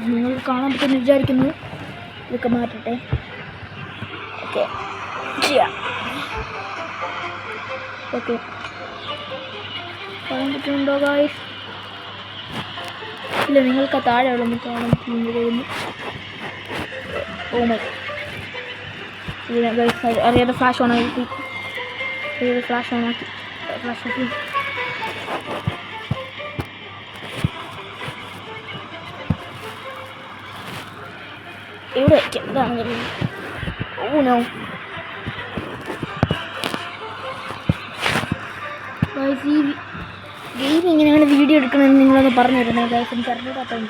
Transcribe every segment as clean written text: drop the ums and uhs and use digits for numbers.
നിങ്ങൾ കാണാൻ പറ്റുമെന്ന് വിചാരിക്കുന്നു. ഇതൊക്കെ മാറ്റട്ടെ. ഓക്കെ ചെയ്യാം. ഓക്കെ കാണാൻ പറ്റുന്നുണ്ടോ ഗായ്സ്? ഇല്ല, നിങ്ങൾക്ക് താഴെ ഉള്ളൊന്ന് കാണാൻ പറ്റുന്നു. ഓ മൈ ഗായ്സ്, അറിയാതെ ഫ്ലാഷ് ഓൺ ആക്കി. ഫ്ലാഷ് ആക്കി. ഇവിടെ വയ്ക്കാം. ഇതാണ് ഓ നോ ഗായ്സ്, ഈ ഗെയിം എങ്ങനെയാണ് വീഡിയോ എടുക്കണമെന്ന് നിങ്ങളൊന്ന് പറഞ്ഞു തരുന്നത് ഗായ്സ്. എനിക്ക് അറിഞ്ഞിട്ടാണ്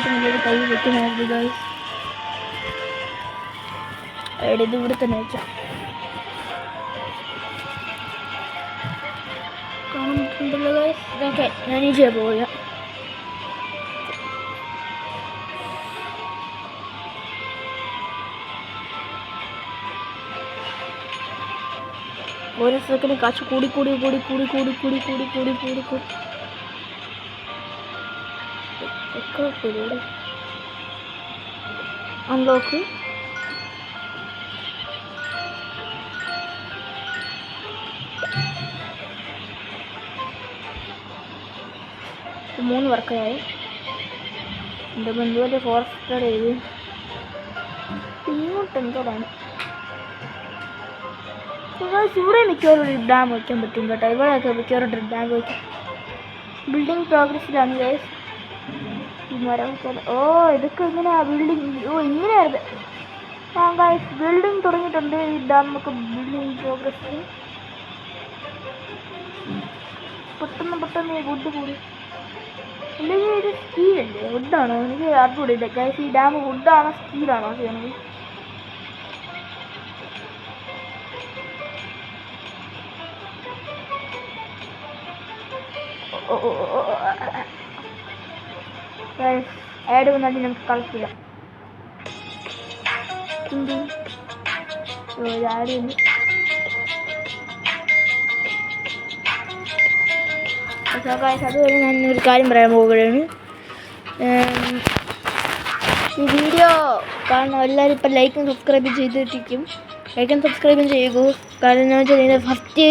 നല്ലൊരു കൈ വെക്കുമായിരുന്നു ഗായ്സ്. ഇത് ഇവിടെ തന്നെ വെക്കാം. കാണാൻ പറ്റുന്നുണ്ടല്ലോ ഗായ്സ്. ഓക്കെ, ഞാൻ ഈ ചെയ്യാൻ പോവുക. ഓരോ സെക്കൻഡ് കാശ് കൂടി അൺലോക്ക്. മൂന്ന് വർക്കായി. എൻ്റെ ബന്ധുവിൻ്റെ ഫോറസ്റ്റ് ചെയ്ത് ഇങ്ങോട്ടെന്തോടാണ്. ഇവിടെ മിക്കവാറും ഡാം വയ്ക്കാൻ പറ്റും കേട്ടോ. ഇവിടെയൊക്കെ മിക്കവാറും ഡാം വയ്ക്കും. ബിൽഡിംഗ് പ്രോഗ്രസ്സിലാണ് ഗൈസ്. ഈ മരം ഓ ഇതൊക്കെ ഇങ്ങനെയാണ് ബിൽഡിങ്. ഓ ഇങ്ങനെയായിരുന്നു. ആ ഗൈസ്, ബിൽഡിങ് തുടങ്ങിയിട്ടുണ്ട്. ഈ ഡാം നമുക്ക് ബിൽഡിംഗ് പ്രോഗ്രസ്. പെട്ടെന്ന് വുഡ് കൂടി. അല്ലെങ്കിൽ ഇത് സ്റ്റീലല്ലേ വുഡാണോ? എനിക്ക് അറിഞ്ഞൂടില്ല ഗൈസ്. ഈ ഡാം വുഡാണോ സ്റ്റീലാണോ ചെയ്യണത്? ആഡ് വന്നാൽ നമുക്ക് കളക്ട് ചെയ്യാം. ആഡ് ചെയ്യുന്നു. അതുപോലെ ഞാൻ ഒരു കാര്യം പറയാൻ പോവുകയാണ്. ഈ വീഡിയോ കാണുന്ന എല്ലാവരും ഇപ്പം ലൈക്കും സബ്സ്ക്രൈബും ചെയ്തിട്ടിരിക്കും. ലൈക്കും സബ്സ്ക്രൈബും ചെയ്യുക. കാരണം എന്താ വെച്ചാൽ ഇതിൻ്റെ ഫസ്റ്റ്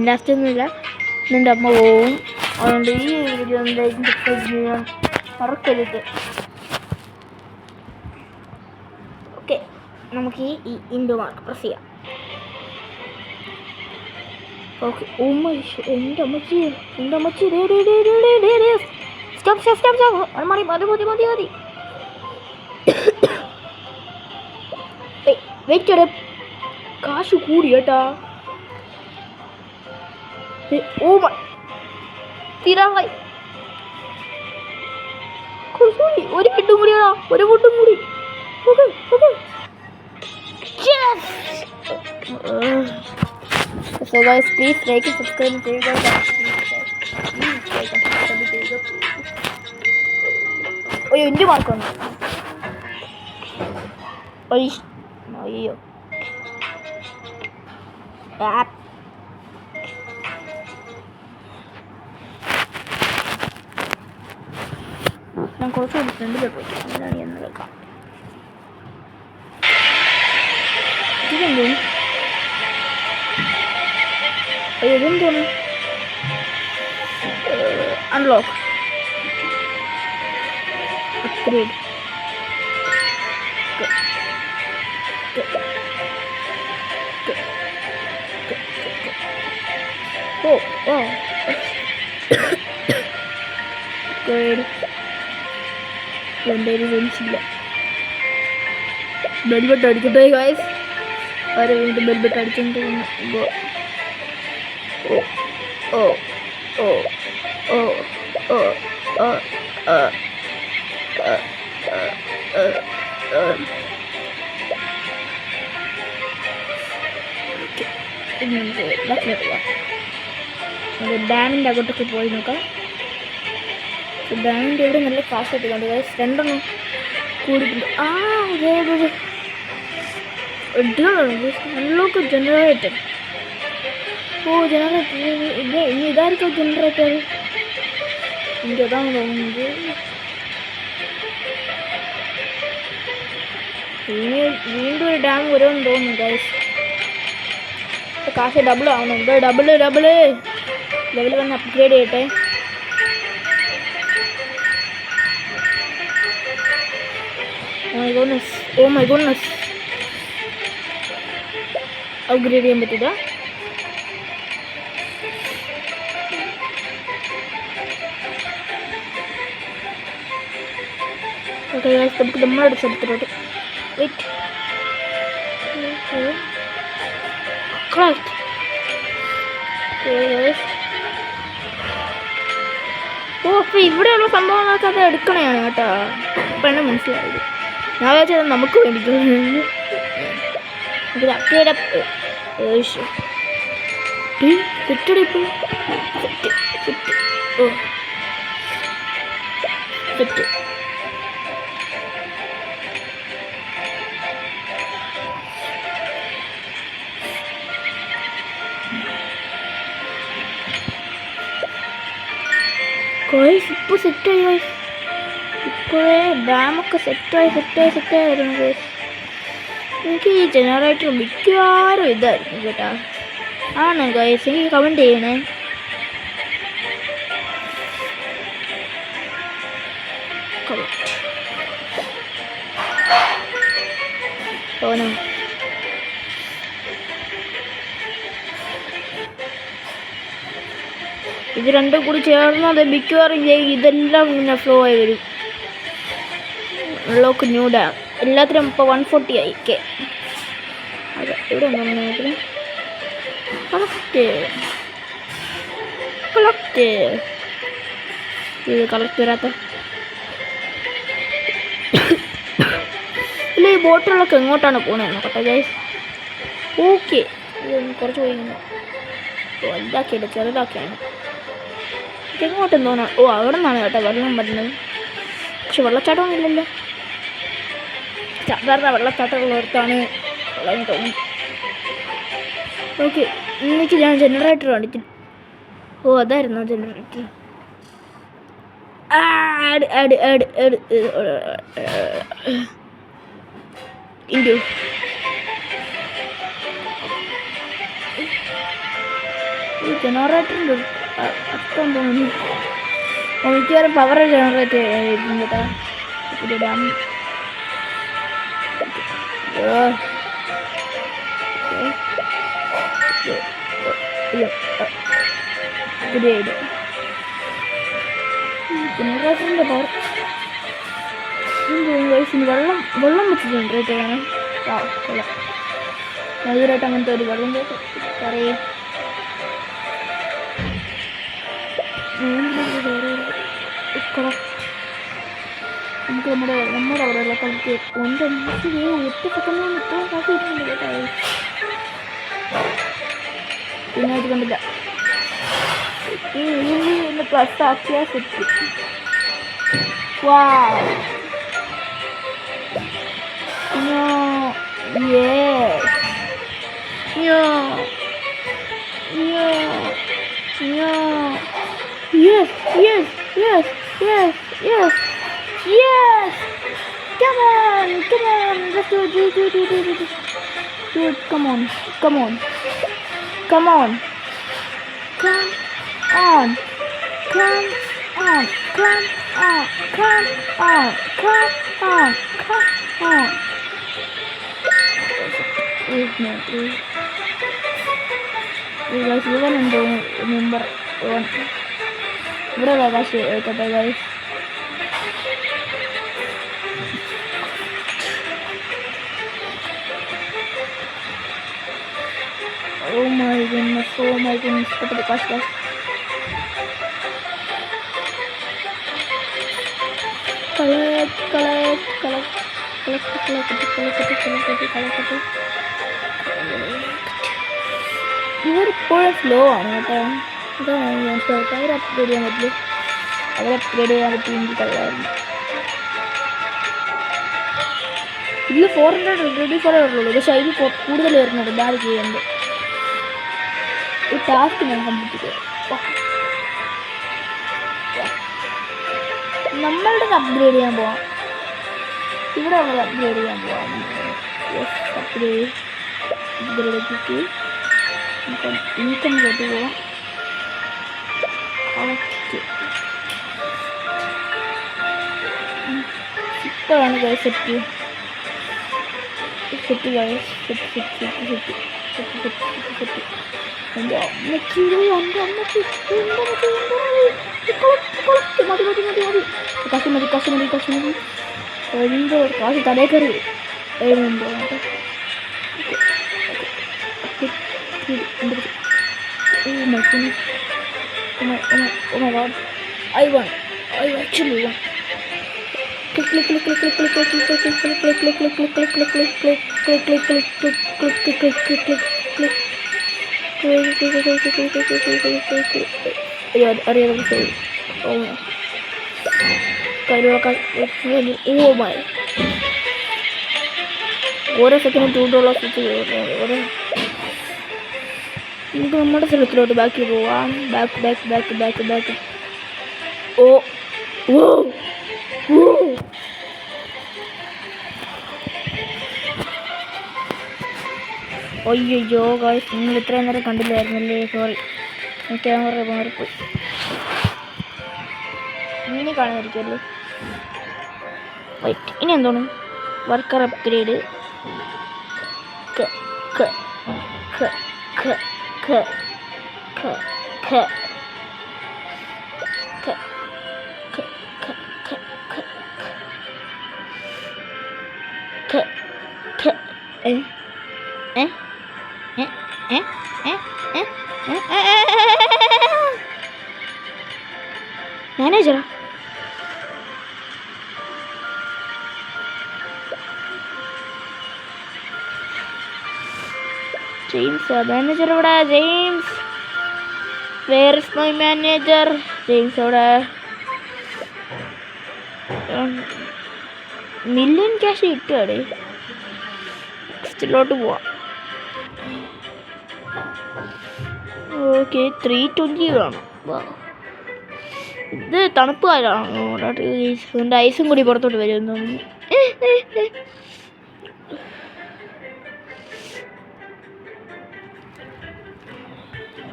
ലാസ്റ്റ് ഒന്നുമില്ല. എൻ്റെ അമ്മ പോവും. അതുകൊണ്ട് ഈ വീഡിയോ ലൈക്കും സബ്സ്ക്രൈബ് ചെയ്യാൻ മറക്കരുത്. ഓക്കെ, നമുക്ക് ഈ ഇൻഡോ മാർക്ക് പ്രസ് ചെയ്യാം. ഓക്കെ. എൻ്റെ അമ്മച്ചി മതി. വെയിറ്റ്, കാശ് കൂടി കേട്ടാ. ഓ തീരാറായി. ഒരു ഫുഡും കൂടിയാ. So guys, please like and subscribe ചെയ്യുക. ഓയ്യോ, എൻ്റെ മാർക്ക് വന്നു. അയ്യോ, ഞാൻ കുറച്ച് ഫ്രണ്ട് പോയി അങ്ങനെയാണ് ഞാൻ കേൾക്കാം. ഇതെന്തോ ഇതെന്തോന്ന് അൺലോക്ക് അപ്ഗ്രേഡ്. അപ്ഗ്രേഡ് എൻ്റെ ഒരു ജനിച്ചില്ല. ബെൽബട്ട് അടിക്കട്ടെ ഗായ്സ്. അവരെ വീണ്ടും ബെൽബട്ട് അടിച്ചോണ്ട് പോകുന്നു. ഡാമിൻ്റെ അകത്തൊക്കെ പോയി നോക്കാം. ഡാമിൻ്റെ ഇവിടെ നല്ല കാശ് കിട്ടുന്നുണ്ട് ഗൈസ്. രണ്ടെണ്ണം കൂടിയിട്ടുണ്ട്. അതെ അൺലോക്ക് ജനറേറ്റർ. ജനറേറ്റർ ഇനി ഇതായിരിക്കും ജനറേറ്റർ. എനിക്ക് അതാണ് തോന്നുന്നത്. ഇനി വീണ്ടും ഒരു ഡാം വരുമെന്ന് തോന്നുന്നു ഗൈസ്. കാശ് ഡബിൾ ആവുന്നുണ്ട്. ലെവൽ വന്ന് അപ്ഗ്രേഡ് ചെയ്യട്ടെ. ഓ മൈ ഗോഡ്നസ് അപ്ഗ്രേഡ് ചെയ്യാൻ പറ്റില്ല. ഓക്കെ നമുക്ക് നമ്മളോട് സ്ഥലത്തിലോട്ട് വെയിറ്റ്. അപ്പോൾ ഇവിടെയുള്ള സംഭവങ്ങളൊക്കെ അത് എടുക്കണയാണ് കേട്ടോ. ഇപ്പം എന്നെ മനസ്സിലായത്. ഞാൻ വിചാരിച്ചത് നമുക്ക് വേണ്ടിയിട്ടുള്ള ഇത് അപ്ഗ്രേഡ് സെറ്റടി ഇപ്പോൾ സെറ്റ്. ഇപ്പോൾ സെറ്റായി ഗൈസ്. ഇപ്പോഴേ ഡാമൊക്കെ സെറ്റായി വരുന്നു ഗൈസ്. എനിക്ക് ഈ ജനറേറ്റർ മിക്കവാറും ഇതായിരിക്കും കേട്ടോ. ആണ് ഗൈസ്, എനിക്ക് കമൻറ്റ് ചെയ്യണേ. ഓനോ ഇത് രണ്ടും കൂടി ചേർന്നത് മിക്കവാറും ഇതെല്ലാം ഇങ്ങനെ ഫ്ലോ ആയി വരും. ലോക്ക് ന്യൂ ഡാം എല്ലാത്തിനും ഇപ്പോൾ 140 ആയി. അതെ ഇവിടെ ഒന്നും കളക്ട് ഇത് കളക്ട് വരാത്ത ഇല്ല. ഈ ബോട്ടുകളൊക്കെ എങ്ങോട്ടാണ് പോകണത് നോക്കട്ടെ ഗൈസ്. ഓക്കെ കുറച്ച് പോയി വലുതാക്കിയില്ല, ചെറുതാക്കിയാണ്. എങ്ങോട്ടെന്ന് തോന്നാം. അവിടെ നിന്നാണ് കേട്ടോ വെള്ളം വരുന്നത്. പക്ഷെ വെള്ളച്ചാട്ടമൊന്നും ഇല്ലല്ലോ. സാധാരണ വെള്ളച്ചാട്ടമുള്ളിടത്താണ് വെള്ളം തോന്നുന്നു. ഓക്കെ എന്നിട്ട് ഞാൻ ജനറേറ്റർ കാണിക്കും. അതായിരുന്നു ജനറേറ്റർ. ഇൻഡു ഈ ജനറേറ്ററിൻ്റെ അർത്ഥം തോന്നുന്നു. മിക്കവാറും പവർ ജനറേറ്റ് ചെയ്യായിരുന്നു കേട്ടോ. ഡാം ജനറേറ്ററിൻ്റെ പവർ വെള്ളം വെച്ച് ജനറേറ്റ് ചെയ്യണം. കൊള്ളാം. മധുരമായിട്ട് അങ്ങനത്തെ ഒരു വെള്ളം പറയേ. നമുക്ക് നമ്മുടെ അവിടെയുള്ള കളിക്ക് ഒറ്റ സെക്കൻഡ് ഇത്രയും കാശ് കിട്ടുന്നുണ്ട് കേട്ടോ. പിന്നെ ഇത് കണ്ടില്ല. ഒന്ന് പ്ലസ് ആക്കിയാൽ set. Yes! Come on! Let's do it. Do it. Come on. You guys, you want to remember one. ഇവിടെ കാശ് കേട്ടോ guys. Oh my goodness, put cash. Collect. ഇവരിപ്പോഴും സ്ലോ ആണ് കേട്ടോ. അതാണ് ഞാൻ ചോദിച്ചത്. അവർ അപ്ഗ്രേഡ് ചെയ്യാൻ പറ്റില്ല. അവർ അപ്ഗ്രേഡ് ചെയ്യാൻ പറ്റിയെങ്കിൽ കൊള്ളായിരുന്നു. ഇതിൽ 424 വരുള്ളൂ, പക്ഷേ അതിൽ കൂടുതൽ വരുന്നുണ്ട്. ബാഡ് ചെയ്യുന്നുണ്ട്. ഈ ടാസ്ക് ഞാൻ കംപ്ലീറ്റ് ചെയ്തു. നമ്മളുടെ അപ്ഗ്രേഡ് ചെയ്യാൻ പോവാം. ഇവിടെ നമ്മൾ അപ്ഗ്രേഡ് ചെയ്യാൻ പോവാം. അപ്ഗ്രേഡ് ഇൻകമിലോട്ട് പോവാം. ഇപ്പോഴാണ് സെറ്റ് എൻ്റെ അമ്മച്ചി കാശ് എന്തോ കാശ് തലേ കയറി എഴുതുന്നുണ്ടോ? I actually won. Click. അറിയാതെ ചെയ്തു. കയ്യിലുള്ള ഓ മൈ, ഓരോ സെക്കൻഡ് $2 വെച്ച് ഓരോ. നമുക്ക് നമ്മുടെ സ്ഥലത്തിലോട്ട് ബാക്കി പോവാം. ബാക്ക്. ഓ അയ്യോ ഗായ്സ്, നിങ്ങൾ ഇത്രയും നേരം കണ്ടില്ലായിരുന്നല്ലേ? സോറി, ക്യാമറ മാറിപ്പോയി. ഇനി കാണുമായിരിക്കുമല്ലോ. വൈറ്റ്, ഇനി എന്താണ്? Worker upgrade. മാനേജറാ? ജെയിംസ് മാനേജർ ഇവിടെ. James, where is my manager? James അവിടെ. $1,000,000 ക്യാഷ് കിട്ടുകയാണ്. നെക്സ്റ്റിലോട്ട് പോവാം. ഓക്കെ, 320 വേണം. ഇത് തണുപ്പ് കാലമാണോ? ഇതിൻ്റെ ഐസും കൂടി പുറത്തോട്ട് വരുമെന്ന് തോന്നുന്നു.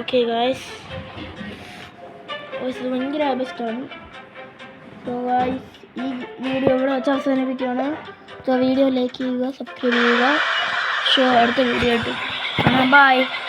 ഓക്കെ ഗായ്സ്, ഭയങ്കര ബെസ്റ്റാണ്. സോ ഗായ്സ്, ഈ വീഡിയോ ഇവിടെ വെച്ച് അവസാനിപ്പിക്കുകയാണ്. സോ വീഡിയോ ലൈക്ക് ചെയ്യുക, സബ്സ്ക്രൈബ് ചെയ്യുക. അടുത്ത വീഡിയോ ആയിട്ട് ബൈ.